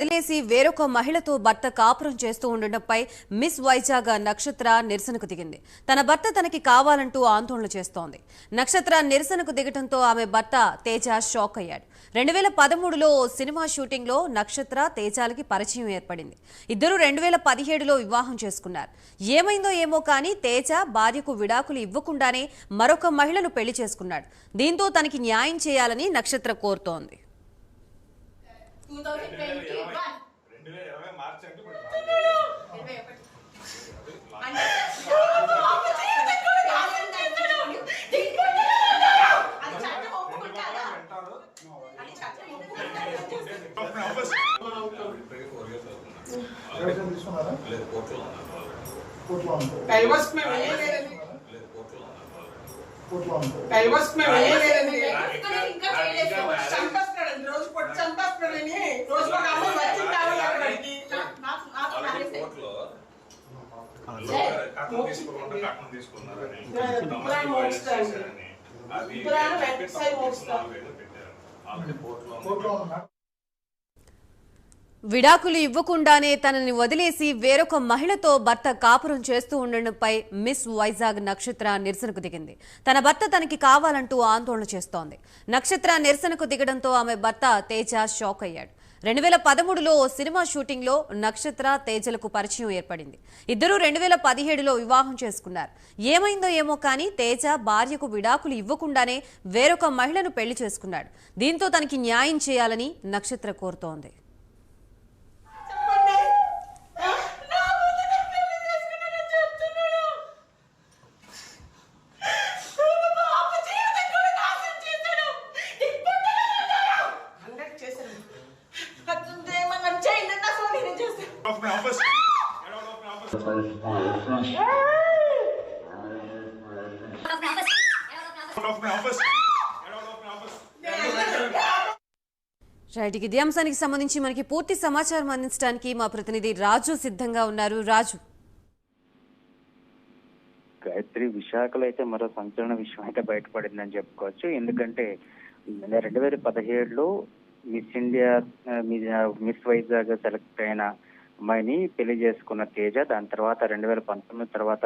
వదిలేసి వేరొక మహిళతో భర్త కాపురం చేస్తూ ఉండడంపై మిస్ వైజాగ్ నక్షత్ర నిరసనకు దిగింది. తన భర్త తనకి కావాలంటూ ఆందోళన చేస్తోంది. నక్షత్ర నిరసనకు దిగడంతో ఆమె భర్త తేజ షాక్ అయ్యాడు. 2013లో సినిమా షూటింగ్ లో నక్షత్ర తేజాలకి పరిచయం ఏర్పడింది. ఇద్దరు 2017లో వివాహం చేసుకున్నారు. ఏమైందో ఏమో కానీ తేజ భార్యకు విడాకులు ఇవ్వకుండానే మరొక మహిళను పెళ్లి చేసుకున్నాడు. దీంతో తనకి న్యాయం చేయాలని నక్షత్ర కోరుతోంది. 2021 మార్చి అంటే విడాకులు ఇవ్వకుండానే తనని వదిలేసి వేరొక మహిళతో భర్త కాపురం చేస్తూ ఉండడంపై మిస్ వైజాగ్ నక్షత్ర నిరసనకు దిగింది. తన భర్త తనకి కావాలంటూ ఆందోళన చేస్తోంది. నక్షత్ర నిరసనకు దిగడంతో ఆమె భర్త తేజ షాక్ అయ్యాడు. 2013లో సినిమా షూటింగ్ లో నక్షత్ర తేజలకు పరిచయం ఏర్పడింది. ఇద్దరు 2017లో వివాహం చేసుకున్నారు. ఏమైందో ఏమో కానీ తేజ భార్యకు విడాకులు ఇవ్వకుండానే వేరొక మహిళను పెళ్లి చేసుకున్నాడు. దీంతో తనకి న్యాయం చేయాలని నక్షత్ర కోరుతోంది. రైట్, ఇదే అంశానికి సంబంధించి మనకి పూర్తి సమాచారం అందించడానికి మా ప్రతినిధి రాజు సిద్ధంగా ఉన్నారు. రాజు, గాయత్రి, విశాఖలో అయితే మరో సంచలన విషయం అయితే బయటపడిందని చెప్పుకోవచ్చు. ఎందుకంటే 2017లో miss India miss Vizag select అయిన అమ్మాయిని పెళ్లి చేసుకున్న తేజ, దాని తర్వాత 2019 తర్వాత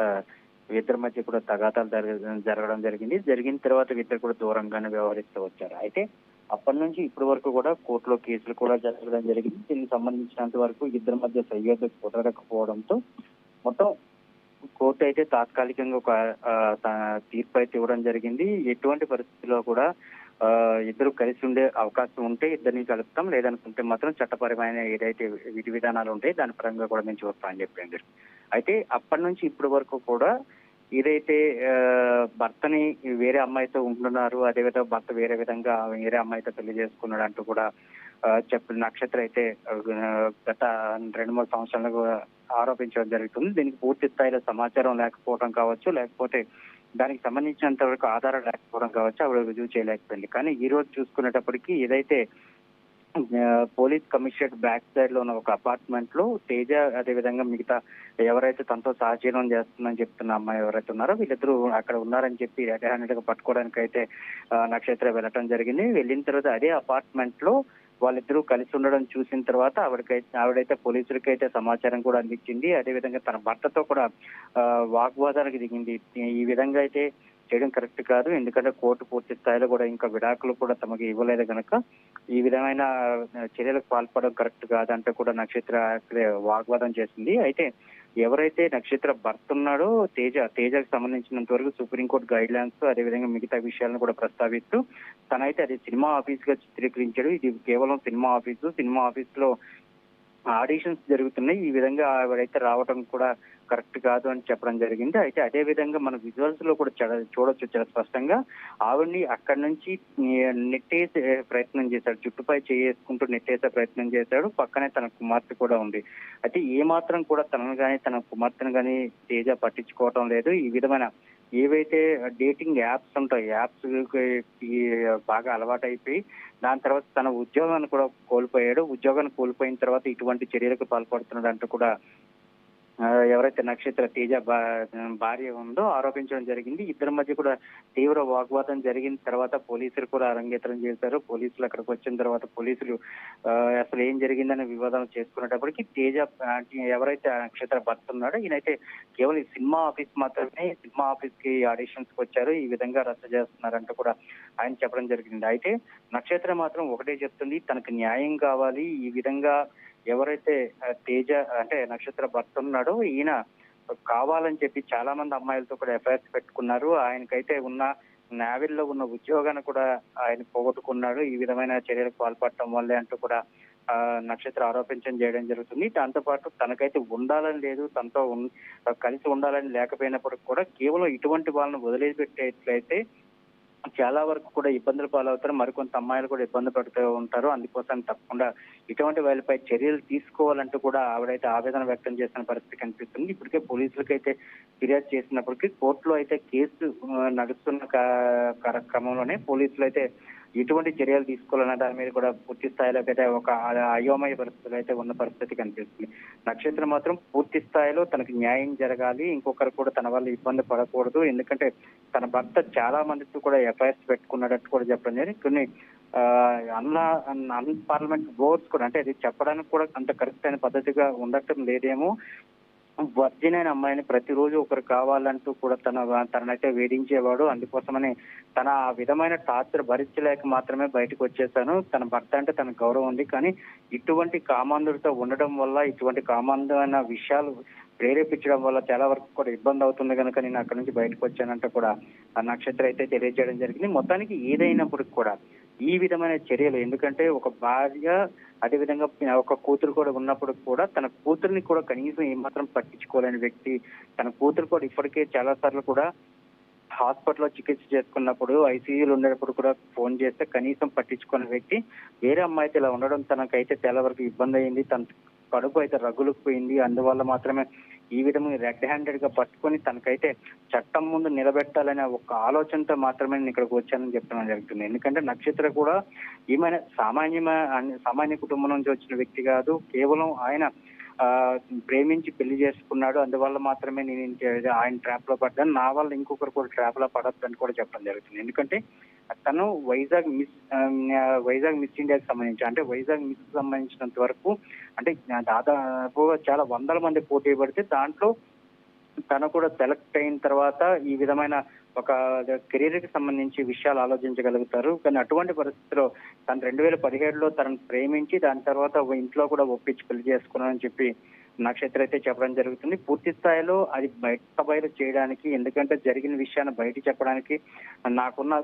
ఇద్దరి మధ్య కూడా తగాదాలు జరగడం జరిగిన తర్వాత ఇద్దరు కూడా దూరంగానే వ్యవహరిస్తూ వచ్చారు. అయితే అప్పటి నుంచి ఇప్పటి వరకు కూడా కోర్టులో కేసులు కూడా జరగడం జరిగింది. దీనికి సంబంధించినంత వరకు ఇద్దరి మధ్య సయ్యద్దు కుదరకపోవడంతో మొత్తం కోర్టు అయితే తాత్కాలికంగా ఒక తీర్పు అయితే ఇవ్వడం జరిగింది. ఎటువంటి పరిస్థితుల్లో కూడా ఇద్దరు కలిసి ఉండే అవకాశం ఉంటే ఇద్దరిని కలుపుతాం, లేదనుకుంటే మాత్రం చట్టపరమైన ఏదైతే విధి విధానాలు ఉంటాయి దాని పరంగా కూడా మేము చూస్తామని చెప్పింది. అయితే అప్పటి నుంచి ఇప్పటి వరకు కూడా ఏదైతే భర్తని వేరే అమ్మాయితో ఉంటున్నారు, అదేవిధంగా భర్త వేరే విధంగా వేరే అమ్మాయితో పెళ్లి చేసుకున్నాడు అంటూ కూడా చెప్పిన నక్షత్ర అయితే గత 2-3 సంవత్సరాలుగా ఆరోపించడం జరుగుతుంది. దీనికి పూర్తి స్థాయిలో సమాచారం లేకపోవడం కావచ్చు, లేకపోతే దానికి సంబంధించినంత వరకు ఆధారం లేకపోవడం కావచ్చు, ఆవిడ రుజువు చేయలేకపోయింది. కానీ ఈ రోజు చూసుకునేటప్పటికీ ఏదైతే పోలీస్ కమిషనరేట్ బ్యాక్ సైడ్ లో ఉన్న ఒక అపార్ట్మెంట్ లో తేజ, అదేవిధంగా మిగతా ఎవరైతే తనతో సహజీవనం చేస్తుందని చెప్తున్న అమ్మాయి ఎవరైతే ఉన్నారో వీళ్ళిద్దరూ అక్కడ ఉన్నారని చెప్పి రెడ్ హ్యాండెడ్ గా పట్టుకోవడానికి అయితే నక్షత్ర వెళ్ళటం జరిగింది. వెళ్ళిన తర్వాత అదే అపార్ట్మెంట్ లో వాళ్ళిద్దరూ కలిసి ఉండడం చూసిన తర్వాత ఆవిడైతే పోలీసులకైతే సమాచారం కూడా అందించింది. అదేవిధంగా తన భర్తతో కూడా వాగ్వాదానికి దిగింది. ఈ విధంగా అయితే చేయడం కరెక్ట్ కాదు, ఎందుకంటే కోర్టు పూర్తి స్థాయిలో కూడా ఇంకా విడాకులు కూడా తమకు ఇవ్వలేదు కనుక ఈ విధమైన చర్యలకు పాల్పడడం కరెక్ట్ కాదంటే కూడా నక్షత్ర వాగ్వాదం చేసింది. అయితే ఎవరైతే నక్షత్ర భర్త ఉన్నాడో తేజకు సంబంధించినంత వరకు సుప్రీంకోర్టు గైడ్ లైన్స్, అదేవిధంగా మిగతా విషయాలను కూడా ప్రస్తావిస్తూ తనైతే అది సినిమా ఆఫీస్ గా చిత్రీకరించాడు. ఇది కేవలం సినిమా ఆఫీస్ లో ఆడిషన్స్ జరుగుతున్నాయి, ఈ విధంగా ఆవిడైతే రావడం కూడా కరెక్ట్ కాదు అని చెప్పడం జరిగింది. అయితే అదే విధంగా మన విజువల్స్ లో కూడా చూడొచ్చు చాలా స్పష్టంగా ఆవిడ్ని అక్కడి నుంచి నెట్టేసే ప్రయత్నం చేశాడు, జుట్టుపై చేసుకుంటూ నెట్టేసే ప్రయత్నం చేశాడు. పక్కనే తన కుమార్తె కూడా ఉంది. అయితే ఏ మాత్రం కూడా తనను కానీ తన కుమార్తెను కానీ తేజ పట్టించుకోవటం లేదు. ఈ విధమైన ఏవైతే డేటింగ్ యాప్స్ ఉంటాయి, యాప్స్ బాగా అలవాటైపోయి దాని తర్వాత తన ఉద్యోగాన్ని కూడా కోల్పోయాడు. ఉద్యోగాన్ని కోల్పోయిన తర్వాత ఇటువంటి చర్యలకు పాల్పడుతున్నాడు అంటూ కూడా ఎవరైతే నక్షత్ర తేజ భార్య ఉందో ఆరోపించడం జరిగింది. ఇద్దరి మధ్య కూడా తీవ్ర వాగ్వాదం జరిగిన తర్వాత పోలీసులు కూడా అరంగేట్రం చేశారు. పోలీసులు అక్కడికి వచ్చిన తర్వాత పోలీసులు అసలు ఏం జరిగిందని వివాదం చేసుకునేటప్పటికి తేజ ఎవరైతే ఆ నక్షత్ర భర్త ఉన్నాడో ఈయనైతే కేవలం ఈ సినిమా ఆఫీస్ మాత్రమే, సినిమా ఆఫీస్ కి ఆడిషన్స్ కి వచ్చారు, ఈ విధంగా రచ్చ చేస్తున్నారంటూ కూడా ఆయన చెప్పడం జరిగింది. అయితే నక్షత్ర మాత్రం ఒకటే చెప్తుంది, తనకు న్యాయం కావాలి. ఈ విధంగా ఎవరైతే తేజ అంటే నక్షత్ర భర్త ఉన్నాడో ఈయన కావాలని చెప్పి చాలా మంది అమ్మాయిలతో కూడా ఎఫ్ఐఆర్స్ పెట్టుకున్నారు. ఆయనకైతే ఉన్న నేవీల్లో ఉన్న ఉద్యోగాన్ని కూడా ఆయన పోగొట్టుకున్నాడు. ఈ విధమైన చర్యలకు పాల్పడటం వల్లే అంటూ కూడా నక్షత్ర ఆరోపించడం చేయడం జరుగుతుంది. దాంతో పాటు తనకైతే ఉండాలని లేదు, తనతో కలిసి ఉండాలని లేకపోయినప్పటికీ కూడా కేవలం ఇటువంటి వాళ్ళని వదిలిపెట్టేట్లయితే చాలా వరకు కూడా ఇబ్బందులు పాలవుతారు. మరికొంత అమ్మాయిలు కూడా ఇబ్బంది పడుతూ ఉంటారు. అందుకోసం తప్పకుండా ఇటువంటి వాళ్ళపై చర్యలు తీసుకోవాలంటూ కూడా ఆవిడైతే ఆవేదన వ్యక్తం చేసిన పరిస్థితి కనిపిస్తుంది. ఇప్పటికే పోలీసులకైతే ఫిర్యాదు చేసినప్పటికీ కోర్టులో అయితే కేసు నడుస్తున్న క్రమంలోనే పోలీసులు అయితే ఎటువంటి చర్యలు తీసుకోవాలన్న దాని మీద కూడా పూర్తి స్థాయిలో అయితే ఒక అయోమయ పరిస్థితులు అయితే ఉన్న పరిస్థితి కనిపిస్తుంది. నక్షత్రం మాత్రం పూర్తి స్థాయిలో తనకు న్యాయం జరగాలి, ఇంకొకరు కూడా తన వల్ల ఇబ్బంది పడకూడదు. ఎందుకంటే తన భర్త చాలా మందితో కూడా ఎఫ్ఐఆర్స్ పెట్టుకున్నాడట్టు కూడా చెప్పడం జరిగింది. కొన్ని అన్ పార్లమెంట్ బోర్డ్స్ కూడా అంటే అది చెప్పడానికి కూడా అంత కరెక్ట్ అయిన పద్ధతిగా ఉండటం లేదేమో. వర్జిన్ అయిన అమ్మాయిని ప్రతిరోజు ఒకరు కావాలంటూ కూడా తననైతే వేధించేవాడు. అందుకోసమని తన ఆ విధమైన టార్చర్ భరించలేక మాత్రమే బయటకు వచ్చేసాను. తన భర్త అంటే తన గౌరవం ఉంది, కానీ ఇటువంటి కామాంధుడితో ఉండడం వల్ల, ఇటువంటి కామాంధమైన విషయాలు ప్రేరేపించడం వల్ల చాలా వరకు కూడా ఇబ్బంది అవుతుంది కనుక నేను అక్కడి నుంచి బయటకు వచ్చానంటే కూడా ఆ నక్షత్రం అయితే తెలియజేయడం జరిగింది. మొత్తానికి ఏదైనప్పటికి కూడా ఈ విధమైన చర్యలు, ఎందుకంటే ఒక భార్య అదేవిధంగా ఒక కూతురు కూడా ఉన్నప్పుడు కూడా తన కూతుర్ని కూడా కనీసం ఏమాత్రం పట్టించుకోలేని వ్యక్తి, తన కూతురు కూడా ఇప్పటికే చాలా సార్లు కూడా హాస్పిటల్లో చికిత్స చేసుకున్నప్పుడు ఐసీయూలో ఉండేటప్పుడు కూడా ఫోన్ చేస్తే కనీసం పట్టించుకునే వ్యక్తి వేరే అమ్మాయితో ఇలా ఉండడం తనకైతే చాలా వరకు ఇబ్బంది అయింది. తన కడుపు అయితే రగులుకుపోయింది. అందువల్ల మాత్రమే ఈ విధంగా రెడ్ హ్యాండెడ్ గా పట్టుకొని తనకైతే చట్టం ముందు నిలబెట్టాలనే ఒక ఆలోచనతో మాత్రమే నేను ఇక్కడికి వచ్చానని చెప్పడం జరుగుతుంది. ఎందుకంటే నక్షత్ర కూడా ఏమైనా సామాన్య కుటుంబం నుంచి వచ్చిన వ్యక్తి కాదు. కేవలం ఆయన ప్రేమించి పెళ్లి చేసుకున్నాడు. అందువల్ల మాత్రమే నేను ఆయన ట్రాప్ లో పడ్డాను, నా వల్ల ఇంకొకరు కూడా ట్రాప్ లో పడద్దని కూడా చెప్పడం జరుగుతుంది. ఎందుకంటే తను వైజాగ్ మిస్ ఇండియాకి సంబంధించి అంటే వైజాగ్ మిస్ సంబంధించినంత వరకు అంటే దాదాపుగా చాలా వందల మంది పోటీ పడితే దాంట్లో తను కూడా సెలెక్ట్ అయిన తర్వాత ఈ విధమైన ఒక కెరీర్ కి సంబంధించి విషయాలు ఆలోచించగలుగుతారు. కానీ అటువంటి పరిస్థితిలో తను 2017లో తనను ప్రేమించి దాని తర్వాత ఇంట్లో కూడా ఒప్పించి పెళ్లి చేసుకున్నానని చెప్పి నక్షత్ర అయితే చెప్పడం జరుగుతుంది. పూర్తి స్థాయిలో అది బయట చేయడానికి, ఎందుకంటే జరిగిన విషయాన్ని బయట చెప్పడానికి నాకున్న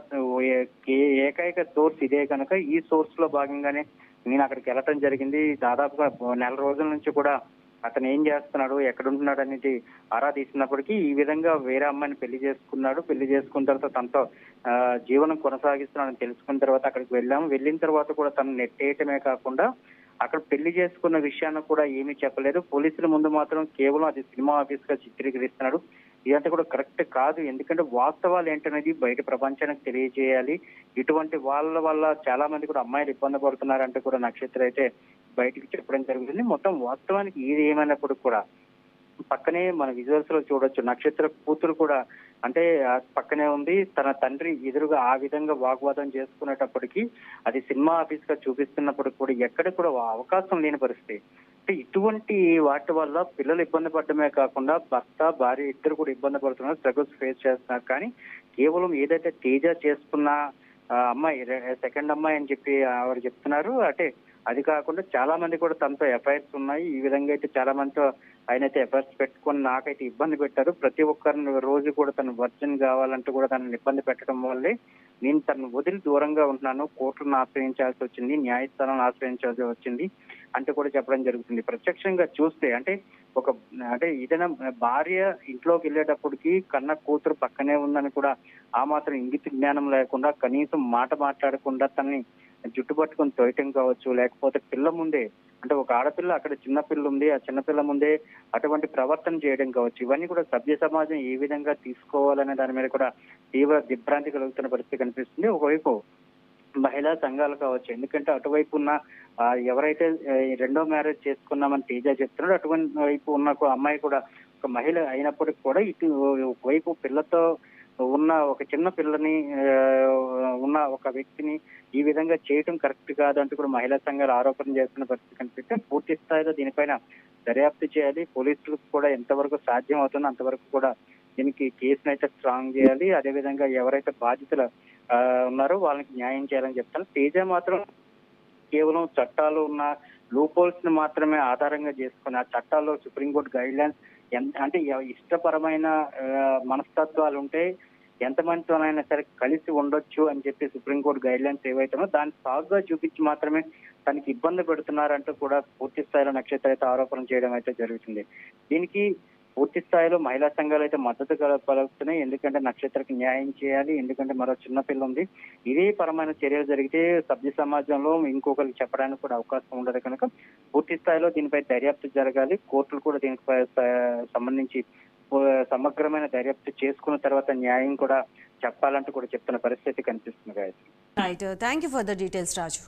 ఏకైక సోర్స్ ఇదే కనుక ఈ సోర్స్ లో భాగంగానే నేను అక్కడికి వెళ్ళటం జరిగింది. దాదాపుగా నెల రోజుల నుంచి కూడా అతను ఏం చేస్తున్నాడు, ఎక్కడుంటున్నాడు అనేది ఆరా తీసినప్పటికీ ఈ విధంగా వేరే అమ్మాయిని పెళ్లి చేసుకున్నాడు. పెళ్లి చేసుకున్న తర్వాత తనతో జీవనం కొనసాగిస్తున్నాడని తెలుసుకున్న తర్వాత అక్కడికి వెళ్ళాము. వెళ్ళిన తర్వాత కూడా తను నెట్టేయటమే కాకుండా అక్కడ పెళ్లి చేసుకున్న విషయాన్ని కూడా ఏమీ చెప్పలేదు. పోలీసుల ముందు మాత్రం కేవలం అది సినిమా ఆఫీస్ గా చిత్రీకరిస్తున్నాడు. ఇదంతా కూడా కరెక్ట్ కాదు. ఎందుకంటే వాస్తవాలు ఏంటనేది బయట ప్రపంచానికి తెలియజేయాలి. ఇటువంటి వాళ్ళ వల్ల చాలా మంది కూడా అమ్మాయిలు ఇబ్బంది పడుతున్నారంటే కూడా నక్షత్ర అయితే బయటికి చెప్పడం జరుగుతుంది. మొత్తం వాస్తవానికి ఇది ఏమైనప్పుడు కూడా పక్కనే మన విజువల్స్ లో చూడొచ్చు, నక్షత్ర కూతురు కూడా అంటే పక్కనే ఉంది. తన తండ్రి ఎదురుగా ఆ విధంగా వాగ్వాదం చేసుకునేటప్పటికీ అది సినిమా ఆఫీస్ గా చూపిస్తున్నప్పుడు కూడా ఎక్కడ కూడా అవకాశం లేని పరిస్థితి. అంటే ఇటువంటి వాటి వల్ల పిల్లలు ఇబ్బంది పడటమే కాకుండా భర్త భార్య ఇద్దరు కూడా ఇబ్బంది పడుతున్నారు, స్ట్రగుల్స్ ఫేస్ చేస్తున్నారు. కానీ కేవలం ఏదైతే తేజ చేసుకున్న అమ్మాయి సెకండ్ అమ్మాయి అని చెప్పి ఆవిడ చెప్తున్నారు. అంటే అది కాకుండా చాలా మంది కూడా తనతో ఎఫ్ఐఆర్స్ ఉన్నాయి. ఈ విధంగా అయితే చాలా మందితో ఆయన అయితే ఎఫ్ఐఆర్స్ పెట్టుకొని నాకైతే ఇబ్బంది పెట్టారు. ప్రతి ఒక్కరిని రోజు కూడా తను వర్జన్ కావాలంటూ కూడా తనని ఇబ్బంది పెట్టడం వల్లే నేను తనను వదిలి దూరంగా ఉంటున్నాను. కోర్టులను ఆశ్రయించాల్సి వచ్చింది, న్యాయస్థానాలను ఆశ్రయించాల్సి వచ్చింది అంటూ కూడా చెప్పడం జరుగుతుంది. ప్రత్యక్షంగా చూస్తే అంటే ఏదైనా భార్య ఇంట్లోకి వెళ్ళేటప్పటికి కన్న కూతురు పక్కనే ఉందని కూడా ఆ మాత్రం ఇంగిత జ్ఞానం లేకుండా కనీసం మాట మాట్లాడకుండా తనని జుట్టు పట్టుకొని తోయటం కావచ్చు, లేకపోతే పిల్ల ముందే అంటే ఒక ఆడపిల్ల అక్కడ చిన్నపిల్ల ఉంది, ఆ చిన్నపిల్ల ముందే అటువంటి ప్రవర్తన చేయడం కావచ్చు. ఇవన్నీ కూడా సభ్య సమాజం ఏ విధంగా తీసుకోవాలనే దాని మీద కూడా తీవ్ర దిగ్భ్రాంతి కలుగుతున్న పరిస్థితి కనిపిస్తుంది. ఒకవైపు మహిళా సంఘాలు కావచ్చు. ఎందుకంటే అటువైపు ఉన్న ఎవరైతే రెండో మ్యారేజ్ చేసుకున్నామని తేజ చెప్తున్నాడో అటువంటి వైపు ఉన్న ఒక అమ్మాయి కూడా ఒక మహిళ అయినప్పటికీ కూడా ఇటు వైపు పిల్లతో ఉన్న ఒక చిన్న పిల్లని ఉన్న ఒక వ్యక్తిని ఈ విధంగా చేయటం కరెక్ట్ కాదంటూ కూడా మహిళా సంఘాలు ఆరోపణ చేస్తున్న పరిస్థితి కనిపిస్తే పూర్తి స్థాయిలో దీనిపైన దర్యాప్తు చేయాలి. పోలీసులకు కూడా ఎంతవరకు సాధ్యం అవుతుందో అంతవరకు కూడా దీనికి కేసును అయితే స్ట్రాంగ్ చేయాలి. అదేవిధంగా ఎవరైతే బాధితులు ఉన్నారో వాళ్ళకి న్యాయం చేయాలని చెప్తాను. తేజ మాత్రం కేవలం చట్టాలు ఉన్న లూపోల్స్ ని మాత్రమే ఆధారంగా చేసుకుని ఆ చట్టాల్లో సుప్రీంకోర్టు గైడ్ లైన్స్ అంటే ఇష్టపరమైన మనస్తత్వాలు ఉంటే ఎంతమందితోనైనా సరే కలిసి ఉండొచ్చు అని చెప్పి సుప్రీంకోర్టు గైడ్ లైన్స్ ఏవైతే దాన్ని సాగుగా చూపించి మాత్రమే తనకి ఇబ్బంది పెడుతున్నారంటూ కూడా పూర్తి స్థాయిలో నక్షత్ర అయితే ఆరోపణ చేయడం అయితే జరుగుతుంది. దీనికి పూర్తి స్థాయిలో మహిళా సంఘాలు అయితే మద్దతు పలుకుతున్నాయి. ఎందుకంటే నక్షత్రకి న్యాయం చేయాలి. ఎందుకంటే మరో చిన్నపిల్ల ఉంది. ఇదే పరమైన చర్యలు జరిగితే సభ్య సమాజంలో ఇంకొకరికి చెప్పడానికి కూడా అవకాశం ఉండదు కనుక పూర్తి స్థాయిలో దీనిపై దర్యాప్తు జరగాలి. కోర్టులు కూడా దీనికి సంబంధించి సమగ్రమైన దర్యాప్తు చేసుకున్న తర్వాత న్యాయం కూడా చెప్పాలంటూ కూడా చెప్తున్న పరిస్థితి కనిపిస్తుంది. Right, thank you for the details Raju.